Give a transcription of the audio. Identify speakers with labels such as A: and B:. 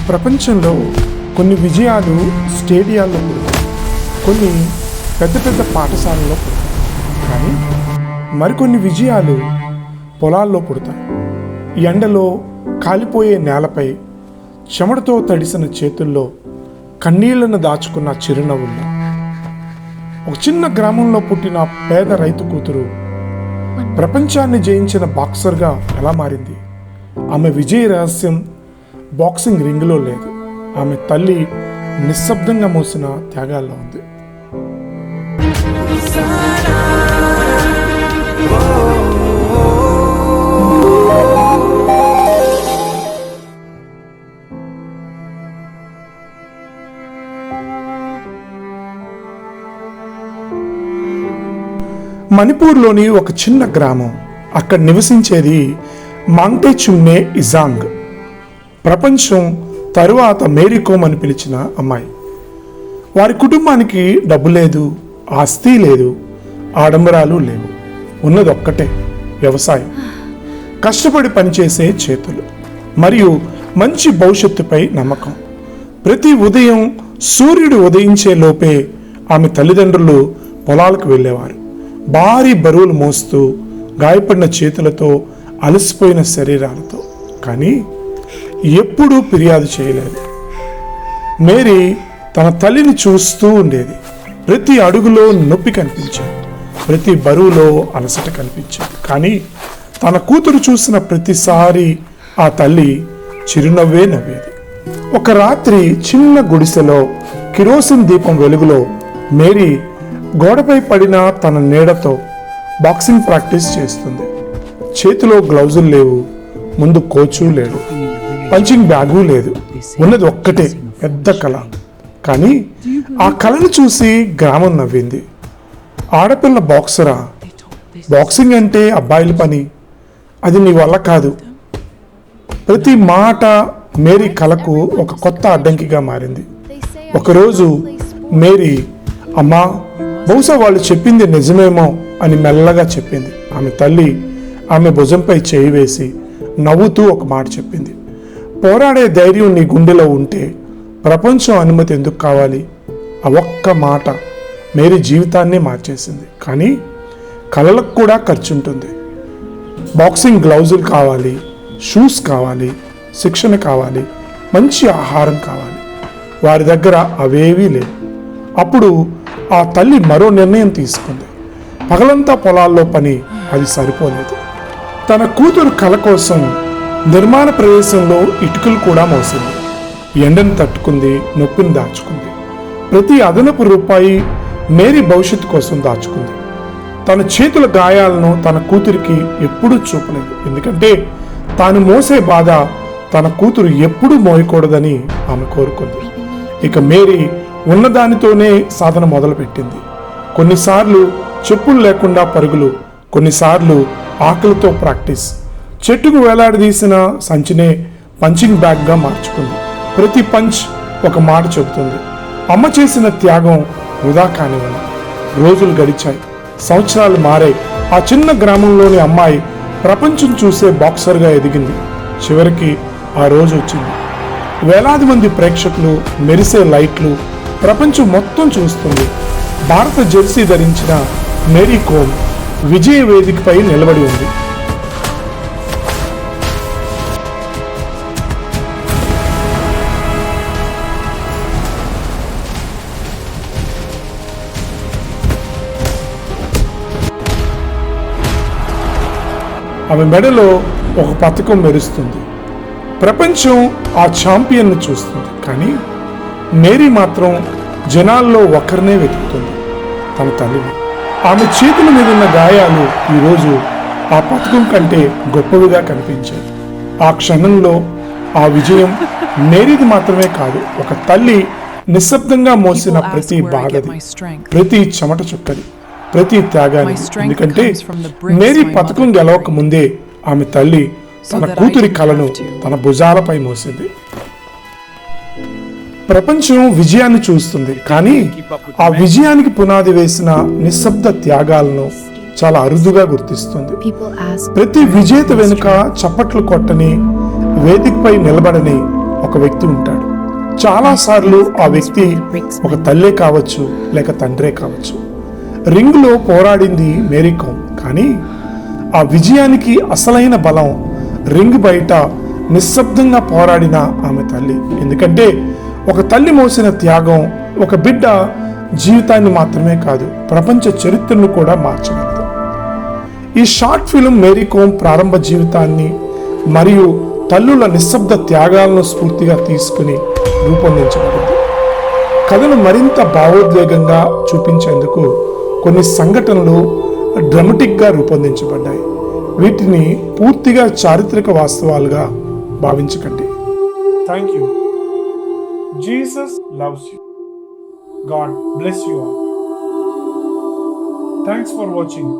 A: ప్రపంచంలో కొన్ని విజయాలు స్టేడియాల్లో పుడతాయి, కొన్ని పెద్ద పెద్ద పాఠశాలల్లో పుడతాయి. కానీ మరికొన్ని విజయాలు పొలాల్లో పుడతాయి. ఎండలో కాలిపోయే నేలపై చెమటతో తడిసిన చేతుల్లో కన్నీళ్లను దాచుకున్న చిరునవ్వుల్లో ఒక చిన్న గ్రామంలో పుట్టిన పేద రైతు కూతురు ప్రపంచాన్ని జయించిన బాక్సర్గా ఎలా మారింది? ఆమె విజయ రహస్యం బాక్సింగ్ రింగ్లో లేదు, ఆమె తల్లి నిశ్శబ్దంగా మోసిన త్యాగాల్లో ఉంది. మణిపూర్లోని ఒక చిన్న గ్రామం. అక్కడ నివసించేది మాంగ్టే చుమ్నే ఇజాంగ్. ప్రపంచం తరువాత మేరీ కోమ్ అని పిలిచిన అమ్మాయి. వారి కుటుంబానికి డబ్బు లేదు, ఆస్తి లేదు, ఆడంబరాలు లేవు. ఉన్నది ఒక్కటే, వ్యవసాయం. కష్టపడి పనిచేసే చేతులు మరియు మంచి భవిష్యత్తుపై నమ్మకం. ప్రతి ఉదయం సూర్యుడు ఉదయించే లోపే ఆమె తల్లిదండ్రులు పొలాలకు వెళ్ళేవారు. భారీ బరువులు మోస్తూ, గాయపడిన చేతులతో, అలసిపోయిన శరీరాలతో. కానీ ఎప్పుడూ ఫిర్యాదు చేయలేదు. మేరీ తన తల్లిని చూస్తూ ఉండేది. ప్రతి అడుగులో నొప్పి కనిపించేది, ప్రతి బరువులో అలసట కనిపించేది. కానీ తన కూతురు చూసిన ప్రతిసారి ఆ తల్లి చిరునవ్వే నవ్వేది. ఒక రాత్రి చిన్న గుడిసెలో కిరోసిన్ దీపం వెలుగులో మేరీ గోడపై పడిన తన నీడతో బాక్సింగ్ ప్రాక్టీస్ చేస్తుంది. చేతిలో గ్లౌజులు లేవు, ముందు కోచు లేడు, పంచింగ్ బ్యాగు లేదు. ఉన్నది ఒక్కటే పెద్ద కళ. కానీ ఆ కళను చూసి గ్రామం నవ్వింది. ఆడపిల్ల బాక్సరా? బాక్సింగ్ అంటే అబ్బాయిల పని, అది నీ వల్ల కాదు. ప్రతి మాట మేరీ కళకు ఒక కొత్త అడ్డంకిగా మారింది. ఒకరోజు మేరీ, అమ్మా, బహుశా వాళ్ళు చెప్పింది నిజమేమో అని మెల్లగా చెప్పింది. ఆమె తల్లి ఆమె భుజంపై చేయి వేసి నవ్వుతూ ఒక మాట చెప్పింది. పోరాడే ధైర్యం నీ గుండెలో ఉంటే ప్రపంచం అనుమతి ఎందుకు కావాలి? ఆ ఒక్క మాట మేరీ జీవితాన్ని మార్చేసింది. కానీ కళలకు కూడా ఖర్చు ఉంటుంది. బాక్సింగ్ గ్లౌజులు కావాలి, షూస్ కావాలి, శిక్షణ కావాలి, మంచి ఆహారం కావాలి. వారి దగ్గర అవేవీ లేవు. అప్పుడు ఆ తల్లి మరో నిర్ణయం తీసుకుంది. పగలంతా పొలాల్లో పని, అది సరిపోలేదు. తన కూతురు కళ కోసం నిర్మాణ ప్రదేశంలో ఇటుకలు కూడా మోసింది. ఎండను తట్టుకుంది, నొప్పిని దాచుకుంది. ప్రతి అదనపు రూపాయి మేరీ భవిష్యత్తు కోసం దాచుకుంది. తన చేతుల గాయాలను తన కూతురికి ఎప్పుడూ చూపలేదు. ఎందుకంటే తాను మోసే బాధ తన కూతురు ఎప్పుడూ మోయకూడదని ఆమె కోరుకుంది. ఇక మేరీ ఉన్నదానితోనే సాధన మొదలుపెట్టింది. కొన్నిసార్లు చెప్పులు లేకుండా పరుగులు, కొన్నిసార్లు ఆకలితో ప్రాక్టీస్. చెట్టుకు వేలాడదీసిన సంచినే పంచింగ్ బ్యాగ్గా మార్చుకుంది. ప్రతి పంచ్ ఒక మాట చెబుతుంది. అమ్మ చేసిన త్యాగం వృధా కానివ్వదు. రోజులు గడిచాయి, సంవత్సరాలు మారాయి. ఆ చిన్న గ్రామంలోని అమ్మాయి ప్రపంచం చూసే బాక్సర్గా ఎదిగింది. చివరికి ఆ రోజు వచ్చింది. వేలాది మంది ప్రేక్షకులు, మెరిసే లైట్లు, ప్రపంచం మొత్తం చూస్తుంది. భారత జెర్సీ ధరించిన మేరీ కోమ్ విజయ వేదికపై నిలబడి ఉంది. ఆమె మెడలో ఒక పతకం మెరుస్తుంది. ప్రపంచం ఆ ఛాంపియన్ను చూస్తుంది. కానీ మేరీ మాత్రం జనాల్లో ఒకరినే వెతుకుతుంది, తన తల్లిని. ఆమె చేతుల మీద ఉన్న గాయాలు ఈరోజు ఆ పథకం కంటే గొప్పవిగా కనిపించాయి. ఆ క్షణంలో ఆ విజయం మేరీది మాత్రమే కాదు, ఒక తల్లి నిశ్శబ్దంగా మోసిన ప్రతి బాధది, ప్రతి చెమట చుక్కది, ప్రతి త్యాగాన్ని. ఎందుకంటే మేరీ పథకం గెలవక ముందే ఆమె తల్లి తన కూతురి కలను తన భుజాలపై మోసింది. ప్రపంచం విజయాన్ని చూస్తుంది, కానీ ఆ విజయానికి పునాది వేసిన నిశ్శబ్ద త్యాగాలను చాలా అరుదుగా గుర్తిస్తుంది. ప్రతి విజేత వెనుక చప్పట్లు కొట్టని, వేదికపై నిలబడని ఒక వ్యక్తి ఉంటాడు. చాలాసార్లు ఆ వ్యక్తి ఒక తల్లే కావచ్చు, లేక తండ్రే కావచ్చు. రింగ్లో పోరాడింది మేరీ కోమ్, కానీ ఆ విజయానికి అసలైన బలం రింగ్ బయట నిశ్శబ్దంగా పోరాడిన ఆమె తల్లి. ఎందుకంటే ఒక తల్లి మోసిన త్యాగం ఒక బిడ్డ జీవితాన్ని మాత్రమే కాదు, ప్రపంచ చరిత్రను కూడా మార్చగలదు. ఈ షార్ట్ ఫిల్మ్ మేరీ కోమ్ ప్రారంభ జీవితాన్ని మరియు తల్లుల నిశ్శబ్ద త్యాగాలను స్ఫూర్తిగా తీసుకుని రూపొందించబడింది. కథను మరింత భావోద్వేగంగా చూపించేందుకు కొన్ని సంఘటనలు డ్రమటిక్గా రూపొందించబడ్డాయి. వీటిని పూర్తిగా చారిత్రక వాస్తవాలుగా భావించకండి. Thank you. Jesus loves you. God bless you all. Thanks for watching.